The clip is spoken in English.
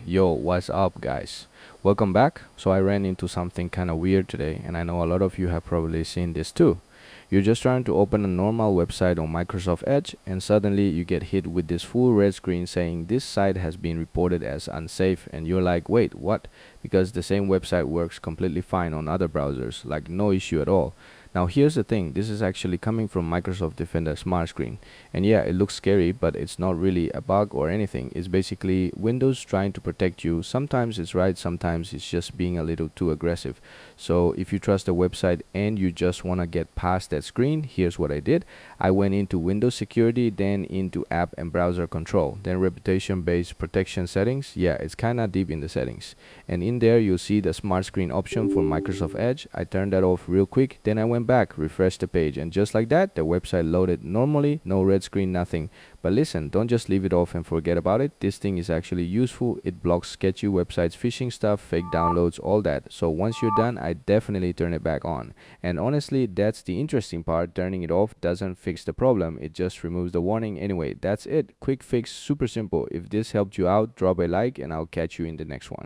Yo, what's up, guys? Welcome back. So, I ran into something kind of weird today, and I know a lot of you have probably seen this too. You're just trying to open a normal website on Microsoft Edge, and suddenly you get hit with this full red screen saying this site has been reported as unsafe, and you're like, wait, what? Because the same website works completely fine on other browsers, like no issue at all. Now, here's the thing, this is actually coming from Microsoft Defender Smart Screen. And yeah, it looks scary, but it's not really a bug or anything. It's basically Windows trying to protect you. Sometimes it's right, sometimes it's just being a little too aggressive. So if you trust a website and you just want to get past that screen, here's what I did. I went into Windows security, then into app and browser control, then reputation based protection settings. Yeah, it's kind of deep in the settings. And in there, you'll see the smart screen option for Microsoft Edge. I turned that off real quick. Then I went back, refreshed the page, and just like that, the website loaded normally, no red screen, nothing. But listen, don't just leave it off and forget about it. This thing is actually useful. It blocks sketchy websites, phishing stuff, fake downloads, all that. So once you're done, I definitely turn it back on. And honestly, that's the interesting part. Turning it off doesn't fix the problem. It just removes the warning anyway. That's it. Quick fix, super simple. If this helped you out, drop a like and I'll catch you in the next one.